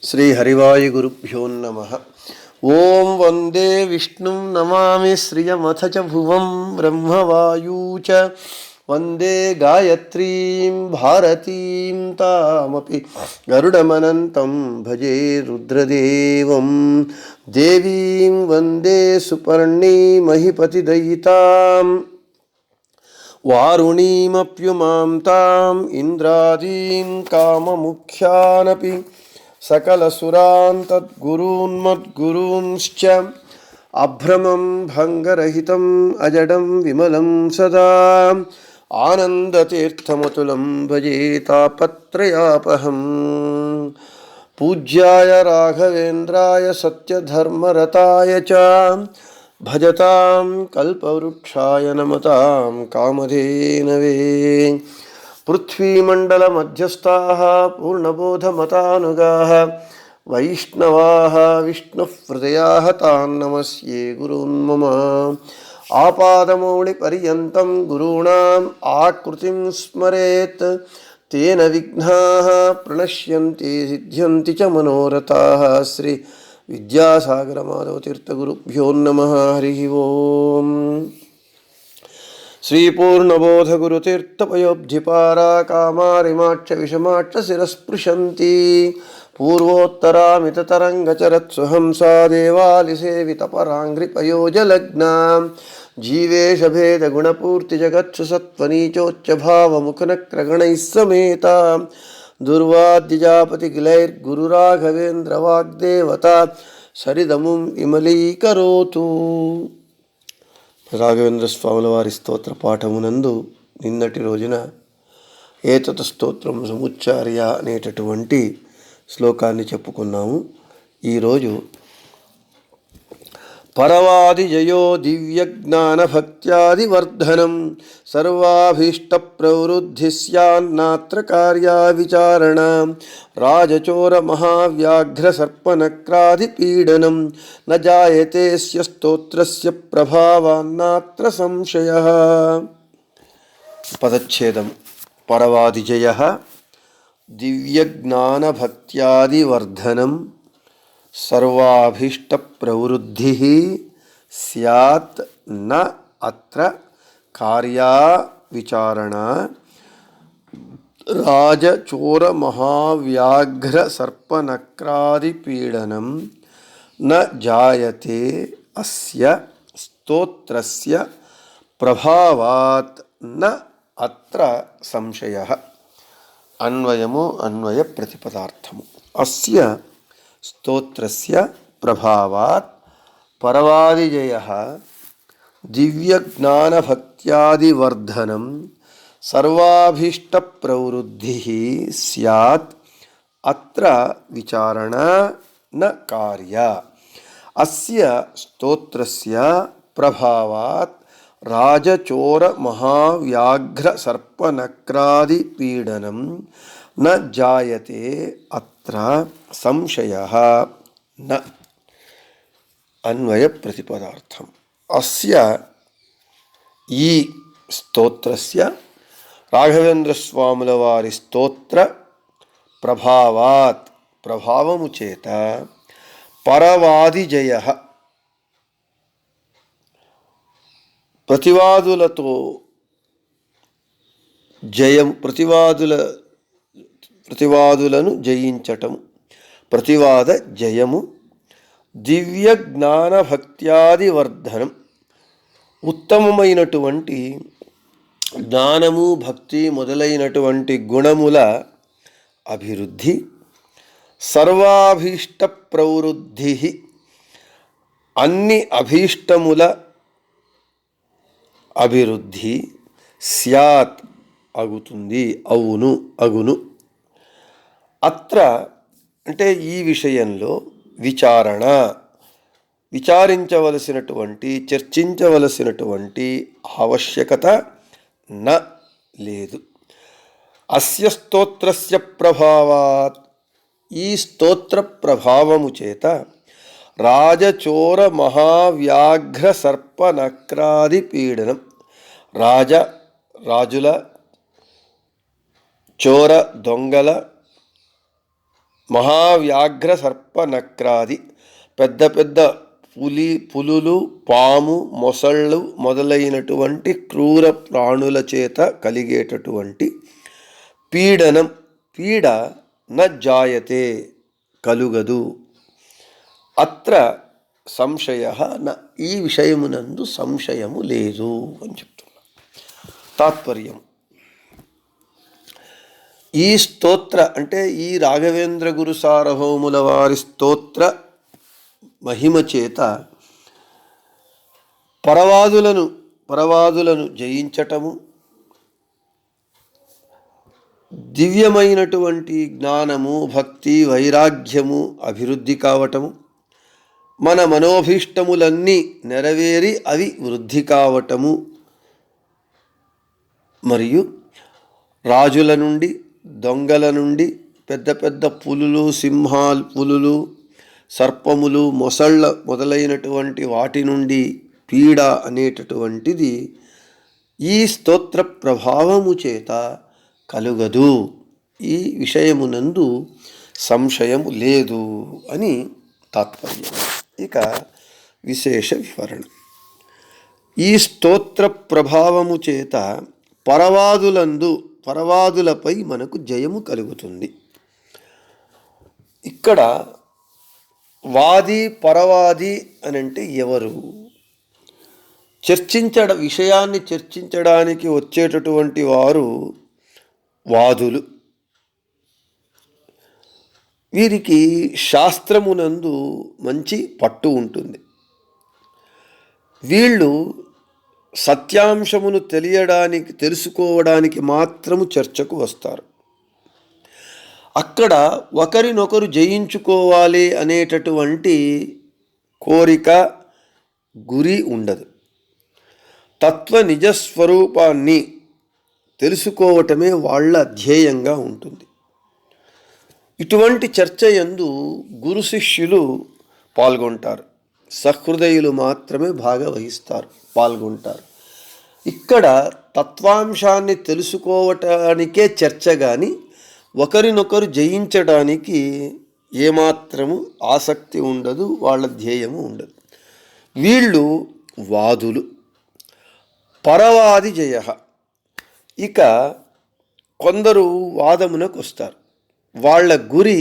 श्री हरिवायुगुरुभ्यो नमः। ओं वंदे विष्णुं नमामि श्रियमथ च भुवं ब्रह्मवायू च वंदे गायत्रीं भारतीं तामपि गरुडमनन्तं भजे रुद्रदेवं देवीं वंदे सुपर्णी महिपतिदयितां वारुणीमप्युमां ताम् इन्द्रादीन् काममुख्यानपि सकलसुरान् तद्गुरून्मद्गुरूंश्च अभ्रमं भङ्गरहितम् अजडं विमलं सदा आनन्दतीर्थमतुलं भजे तापत्रयापहम्। पूज्याय राघवेन्द्राय सत्यधर्मरताय च भजतां कल्पवृक्षाय नमतां कामधेनवे। पृथ्वीमण्डलमध्यस्थाः पूर्णबोधमतानुगाः वैष्णवाः विष्णुहृदयाः तान् नमस्ये गुरून् मम। आपादमौलिपर्यन्तं गुरूणाम् आकृतिं स्मरेत् तेन विघ्नाः प्रणश्यन्ति सिद्ध्यन्ति च मनोरथाः। श्री विद्यासागर माधव तीर्थगुरुभ्यो नमः। हरिः ओम्। श्री पूर्णबोध गुरुतीर्थपयोब्धिपारा कामारिमाक्ष विषमाक्ष शिरस्पृशन्ति पूर्वोत्तरामिततरङ्गचरत्सुहंसा देवालिसेवितपराङ्घ्रिपयोजलग्नां जीवेशभेदगुणपूर्तिजगत्सु सत्त्वनीचोच्चभावमुखनक्रगणैः समेता दुर्वाद्यजापतिगिलैर्गुरुराघवेन्द्रवाग्देवता सरिदमुं विमलीकरोतु। రాఘవేంద్ర స్వాముల వారి స్తోత్ర పాఠమునందు నిన్నటి రోజున ఏతత్ స్తోత్రం సముచ్చార్య అనేటటువంటి శ్లోకాన్ని చెప్పుకున్నాము. ఈరోజు పరవాది జయో దివ్య జ్ఞాన భక్త్యాది వర్ధనం సర్వాభీష్ట ప్రవృద్ధి స్యాన్నాత్ర కార్యా విచారణ రాజచోర మహావ్యాఘ్ర సర్పనక్రాది పీడనం న జాయతే స్య స్తోత్రస్య ప్రభావాన్నాత్ర సంశయః. పదచ్ఛేదం. పరవాది జయ దివ్య జ్ఞాన భక్త్యాది వర్ధనం सर्वाभीष्ट प्रवृद्धि स्यात् न अत्र कार्या विचारणा राजचोर महाव्याघ्र सर्पनक्रादि पीडनं न जायते अस्य स्तोत्रस्य प्रभावात् न अत्र संशयः. अन्वयमु अन्वय प्रतिपदार्थमु. अस्य స్తోత్రస్య ప్రభావాత్ పరవాదిజయః దివ్యజ్ఞానభక్త్యాదివర్ధనం సర్వాభీష్టప్రవృద్ధిః స్యాత్ అత్ర విచారణ న కార్య. అస్య స్తోత్రస్య ప్రభావాత్ రాజచోర మహావ్యాఘ్ర సర్పనక్రాది పీడనం న జాయతే అత్ర సంశయః. న అన్వయ ప్రతిపదార్థం. అస్య ఈ స్తోత్రస్య రాఘవేంద్ర స్వాముల వారి స్తోత్ర ప్రభావాత్ ప్రభావము చేత పరవాదిజయః ప్రతివాదులతో జయం ప్రతివాదులను జయించటము ప్రతివాద జయము దివ్య జ్ఞాన భక్త్యాది వర్ధనం ఉత్తమమైనటువంటి జ్ఞానము భక్తి మొదలైనటువంటి గుణముల అభివృద్ధి సర్వాభీష్ట ప్రవృద్ధి అన్ని అభీష్టముల అభివృద్ధి స్యాత్ అగుతుంది అవును అగును. అత్ర అంటే ఈ విషయంలో విచారణ విచారించవలసినటువంటి చర్చించవలసినటువంటి ఆవశ్యకత న లేదు. అస్య స్తోత్రస్య ప్రభావాత్ ఈ స్తోత్ర ప్రభావము చేత రాజచోర మహావ్యాఘ్ర సర్పనక్రాది పీడనం రాజుల చోర దొంగల మహావ్యాఘ్ర సర్ప నక్రాది పెద్ద పెద్ద పులులు, పాము, మొసళ్ళు మొదలైనటువంటి క్రూర ప్రాణుల చేత కలిగేటటువంటి పీడనం, పీడ న జాయతే కలుగదు. అత్ర సంశయ ఈ విషయమునందు సంశయము లేదు అని చెప్తున్నా. తాత్పర్యం, ఈ స్తోత్ర అంటే ఈ రాఘవేంద్ర గురు సార్వభౌముల వారి స్తోత్ర మహిమ చేత పరవాదులను జయించటము, దివ్యమైనటువంటి జ్ఞానము, భక్తి, వైరాగ్యము అభివృద్ధి కావటము, మన మనోభీష్టములన్నీ నెరవేరి అవి వృద్ధి కావటము, మరియు రాజుల నుండి, దొంగల నుండి, పెద్ద పెద్ద పులులు, సర్పములు, మొసళ్ళ మొదలైనటువంటి వాటి నుండి పీడ అనేటటువంటిది ఈ స్తోత్ర ప్రభావము చేత కలుగదు. ఈ విషయమునందు సంశయము లేదు అని తాత్పర్యం. ఇక విశేష వివరణ. ఈ స్తోత్ర ప్రభావము చేత పరవాదులపై మనకు జయము కలుగుతుంది. ఇక్కడ వాది, పరవాది అని అంటే ఎవరు? విషయాన్ని చర్చించడానికి వచ్చేటటువంటి వారు వాదులు. వీరికి శాస్త్రమునందు మంచి పట్టు ఉంటుంది. వీళ్ళు సత్యాంశమును తెలుసుకోవడానికి మాత్రము చర్చకు వస్తారు. అక్కడ ఒకరినొకరు జయించుకోవాలి అనేటటువంటి కోరిక, గురి ఉండదు. తత్వ నిజస్వరూపాన్ని తెలుసుకోవటమే వాళ్ళ ధ్యేయంగా ఉంటుంది. ఇటువంటి చర్చ యందు గురు శిష్యులు పాల్గొంటారు, సహృదయులు మాత్రమే పాల్గొంటారు. ఇక్కడ తత్వాంశాన్ని తెలుసుకోవటానికే చర్చ కానీ ఒకరినొకరు జయించడానికి ఏమాత్రము ఆసక్తి ఉండదు, వాళ్ళ ధ్యేయము ఉండదు. వీళ్ళు వాదులు. పరవాది జయ. ఇక కొందరు వాదమునకు వస్తారు. వాళ్ళ గురి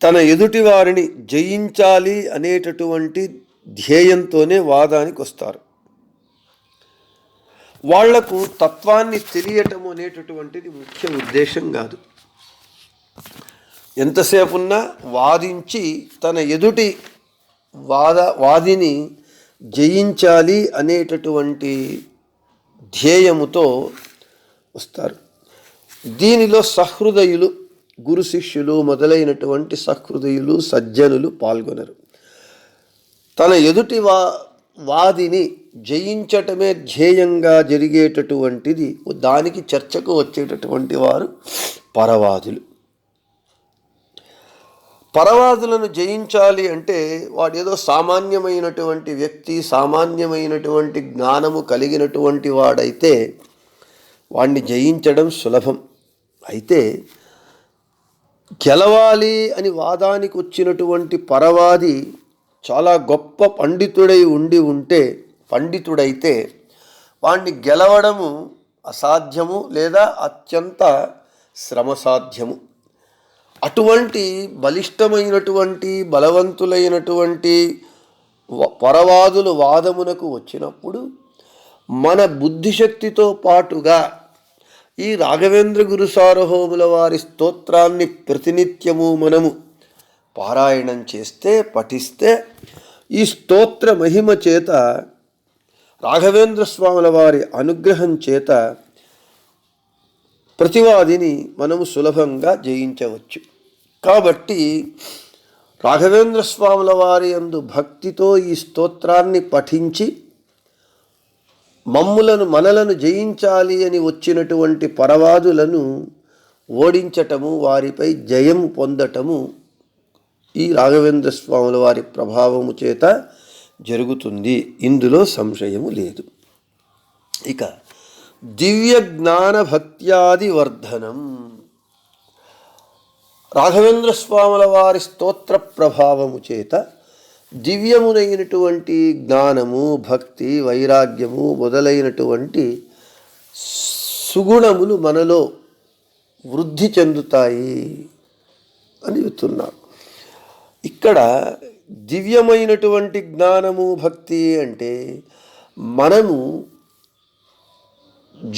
తన ఎదుటి వారిని జయించాలి అనేటటువంటి ధ్యేయంతోనే వాదానికి వస్తారు. వాళ్లకు తత్వాన్ని తెలియటం అనేటటువంటిది ముఖ్య ఉద్దేశం కాదు. ఎంతసేపున్నా వాదించి తన ఎదుటి వాదిని జయించాలి అనేటటువంటి ధ్యేయముతో వస్తారు. దీనిలో సహృదయులు, గురు శిష్యులు మొదలైనటువంటి సహృదయులు, సజ్జనులు పాల్గొనరు. తన ఎదుటి వాదిని జయించటమే ధ్యేయంగా జరిగేటటువంటిది, దానికి చర్చకు వచ్చేటటువంటి వారు పరవాదులు. పరవాదులను జయించాలి అంటే వాడేదో సామాన్యమైనటువంటి వ్యక్తి, సామాన్యమైనటువంటి జ్ఞానము కలిగినటువంటి వాడైతే వాడిని జయించడం సులభం. అయితే గెలవాలి అని వాదానికి వచ్చినటువంటి పరవాది చాలా గొప్ప పండితుడైతే వాణ్ణి గెలవడము అసాధ్యము లేదా అత్యంత శ్రమసాధ్యము. అటువంటి బలిష్టమైనటువంటి, బలవంతులైనటువంటి పరవాదులు వాదమునకు వచ్చినప్పుడు మన బుద్ధిశక్తితో పాటుగా ఈ రాఘవేంద్ర గురు సార్వభౌముల వారి స్తోత్రాన్ని ప్రతినిత్యము మనము పారాయణం చేస్తే, పఠిస్తే, ఈ స్తోత్ర మహిమ చేత, రాఘవేంద్ర స్వాముల వారి అనుగ్రహం చేత ప్రతివాదిని మనము సులభంగా జయించవచ్చు. కాబట్టి రాఘవేంద్ర స్వాముల వారి యందు భక్తితో ఈ స్తోత్రాన్ని పఠించి మనలను జయించాలి అని వచ్చినటువంటి పరవాదులను ఓడించటము, వారిపై జయం పొందటము ఈ రాఘవేంద్ర స్వాముల వారి ప్రభావము చేత జరుగుతుంది. ఇందులో సంశయము లేదు. ఇక దివ్య జ్ఞాన భక్త్యాది వర్ధనం. రాఘవేంద్ర స్వాముల వారి స్తోత్ర ప్రభావము చేత దివ్యమునైనటువంటి జ్ఞానము, భక్తి, వైరాగ్యము మొదలైనటువంటి సుగుణములు మనలో వృద్ధి చెందుతాయి అని చెప్తున్నారు. ఇక్కడ దివ్యమైనటువంటి జ్ఞానము, భక్తి అంటే మనము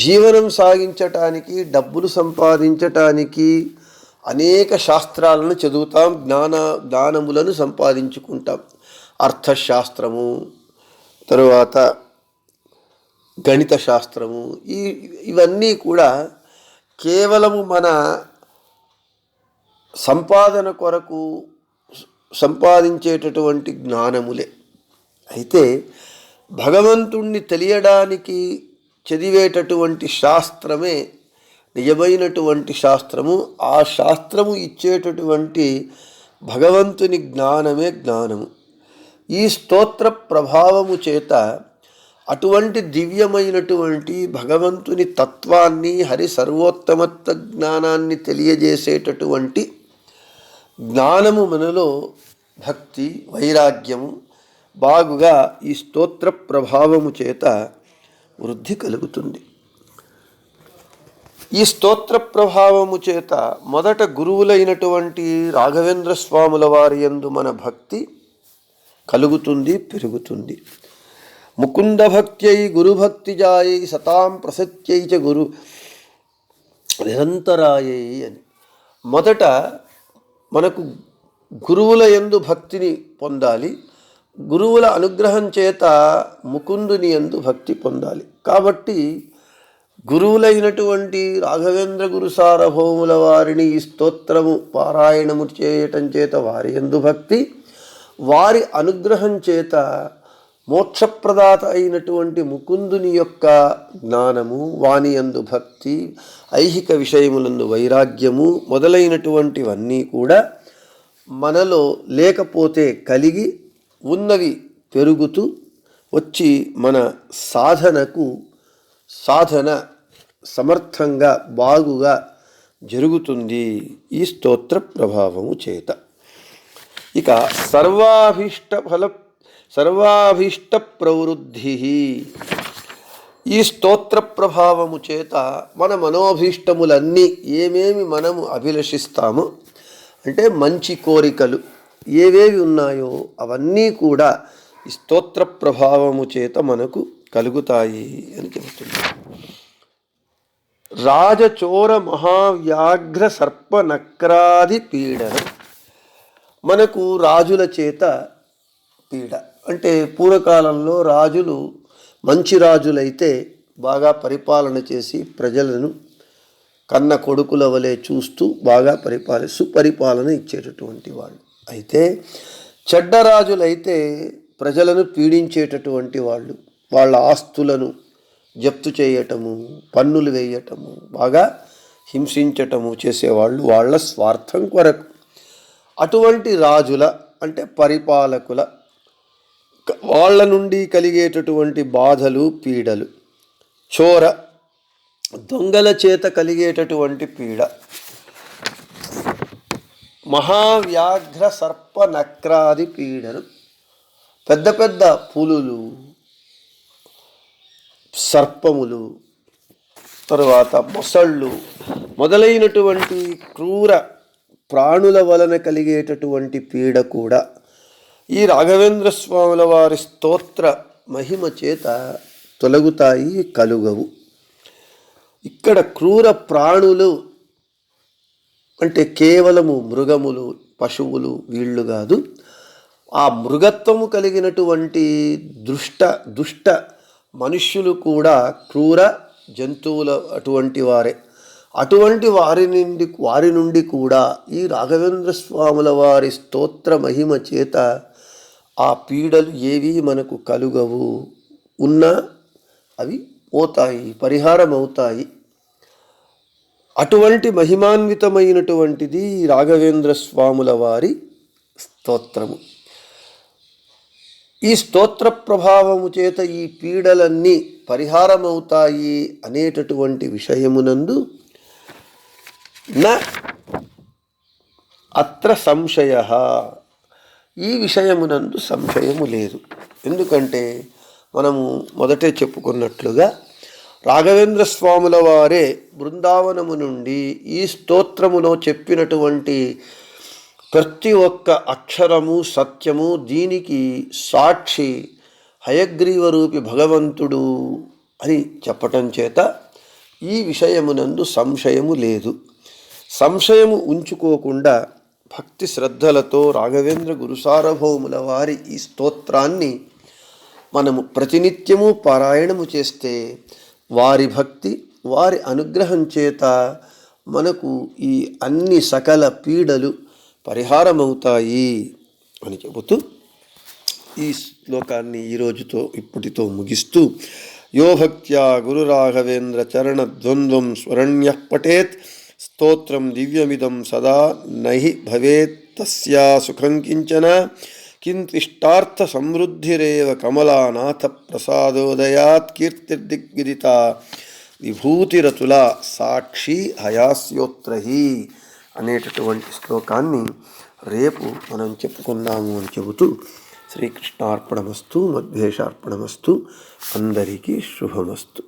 జీవనం సాగించటానికి, డబ్బులు సంపాదించటానికి అనేక శాస్త్రాలను చదువుతాం, జ్ఞానములను సంపాదించుకుంటాం. అర్థశాస్త్రము, తరువాత గణిత శాస్త్రము, ఇవన్నీ కూడా కేవలము మన సంపాదన కొరకు సంపాదించేటటువంటి జ్ఞానములే. అయితే భగవంతుణ్ణి తెలియడానికి చదివేటటువంటి శాస్త్రమే నిజమైనటువంటి శాస్త్రము. ఆ శాస్త్రము ఇచ్చేటటువంటి భగవంతుని జ్ఞానమే జ్ఞానము. ఈ స్తోత్ర ప్రభావము చేత అటువంటి దివ్యమైనటువంటి భగవంతుని తత్వాన్ని, హరి సర్వోత్తమత్వ జ్ఞానాన్ని తెలియజేసేటటువంటి జ్ఞానము మనలో భక్తి, వైరాగ్యము బాగుగా ఈ స్తోత్ర ప్రభావము చేత వృద్ధి కలుగుతుంది. ఈ స్తోత్ర ప్రభావము చేత మొదట గురువులైనటువంటి రాఘవేంద్ర స్వాముల వారి యందు మన భక్తి కలుగుతుంది, పెరుగుతుంది. ముకుంద భక్త్యై గురుభక్తి జాయై సతాం ప్రసత్యై చ గురు నిరంతరాయై అని. మొదట మనకు గురువుల యందు భక్తిని పొందాలి, గురువుల అనుగ్రహం చేత ముకుందుని యందు భక్తి పొందాలి. కాబట్టి గురువులైనటువంటి రాఘవేంద్ర గురు సార్వభౌముల వారిని ఈ స్తోత్రము పారాయణము చేయటం చేత వారి యందు భక్తి, వారి అనుగ్రహం చేత మోక్షప్రదాత అయినటువంటి ముకుందుని యొక్క జ్ఞానము, వాని యందు భక్తి, ఐహిక విషయములందు వైరాగ్యము మొదలైనటువంటివన్నీ కూడా మనలో లేకపోతే కలిగి ఉన్నవి పెరుగుతూ వచ్చి మన సాధన సమర్థంగా బాగుగా జరుగుతుంది ఈ స్తోత్ర ప్రభావము చేత. ఇక సర్వాభీష్ట ప్రవృద్ధి. ఈ స్తోత్ర ప్రభావము చేత మన మనోభీష్టములన్నీ ఏమేమి మనము అభిలషిస్తామో అంటే మంచి కోరికలు ఏవేవి ఉన్నాయో అవన్నీ కూడా ఈ స్తోత్ర ప్రభావము చేత మనకు కలుగుతాయి అని చెబుతుంది. రాజచోర మహావ్యాఘ్ర సర్ప నక్రాది పీడన. మనకు రాజుల చేత పీడ అంటే పూర్వకాలంలో రాజులు మంచి రాజులైతే బాగా పరిపాలన చేసి ప్రజలను కన్న కొడుకుల వలె చూస్తూ బాగా సుపరిపాలన ఇచ్చేటటువంటి వాళ్ళు. అయితే చెడ్డ రాజులైతే ప్రజలను పీడించేటటువంటి వాళ్ళు, వాళ్ళ ఆస్తులను జప్తు చేయటము, పన్నులు వేయటము, బాగా హింసించటము చేసేవాళ్ళు వాళ్ళ స్వార్థం కొరకు. అటువంటి రాజుల అంటే పరిపాలకుల వాళ్ళ నుండి కలిగేటటువంటి బాధలు, పీడలు, చోర దొంగల చేత కలిగేటటువంటి పీడ, మహావ్యాఘ్ర సర్ప నక్రాది పీడలు, పెద్ద పెద్ద పులులు, సర్పములు, తరువాత మొసళ్ళు మొదలైనటువంటి క్రూర ప్రాణుల వలన కలిగేటటువంటి పీడ కూడా ఈ రాఘవేంద్ర స్వాముల వారి స్తోత్ర మహిమ చేత తొలగుతాయి, కలుగవు. ఇక్కడ క్రూర ప్రాణులు అంటే కేవలము మృగములు, పశువులు వీళ్ళు కాదు. ఆ మృగత్వము కలిగినటువంటి దుష్ట మనుష్యులు కూడా క్రూర జంతువుల అటువంటి వారే. అటువంటి వారి నుండి కూడా ఈ రాఘవేంద్ర స్వాముల వారి స్తోత్ర మహిమ చేత ఆ పీడలు ఏవి మనకు కలుగవు, ఉన్నా అవి పోతాయి, పరిహారం అవుతాయి. అటువంటి మహిమాన్వితమైనటువంటిది రాఘవేంద్ర స్వాముల వారి స్తోత్రము. ఈ స్తోత్ర ప్రభావము చేత ఈ పీడలన్నీ పరిహారమవుతాయి అనేటటువంటి విషయమునందు అత్ర సంశయ, ఈ విషయమునందు సంశయము లేదు. ఎందుకంటే మనము మొదటే చెప్పుకున్నట్లుగా రాఘవేంద్ర స్వాముల వారే బృందావనము నుండి ఈ స్తోత్రములో చెప్పినటువంటి ప్రతి ఒక్క అక్షరము సత్యము, దీనికి సాక్షి హయగ్రీవరూపి భగవంతుడు అని చెప్పటం చేత ఈ విషయమునందు సంశయము లేదు. సంశయము ఉంచుకోకుండా భక్తి శ్రద్ధలతో రాఘవేంద్ర గురుసార్వభౌముల వారి ఈ స్తోత్రాన్ని మనము ప్రతినిత్యము పారాయణము చేస్తే వారి భక్తి, వారి అనుగ్రహం చేత మనకు ఈ అన్ని సకల పీడలు పరిహారమవుతాయి అని చెబుతూ ఈ శ్లోకాన్ని ఈరోజుతో ఇప్పటితో ముగిస్తూ, యో భక్త్యా గురు రాఘవేంద్ర చరణ ద్వంద్వం స్మరణ్యః పఠేత్ స్తోత్రం దివ్యమిదం సదా నహి భవేత్ తస్యా సుఖం కించన కింతిష్టార్థ సమృద్ధిరేవ కమలానాథ ప్రసాదోదయాత్ కీర్తిర్దిగ్విదిత విభూతిరతుల సాక్షి హయాస్యోత్రహి అనేటటువంటి శ్లోకాన్ని రేపు మనం చెప్పుకుందాము అని చెబుతూ, శ్రీకృష్ణార్పణమస్తు, మధ్వేషార్పణమస్తు, అందరికీ శుభమస్తు.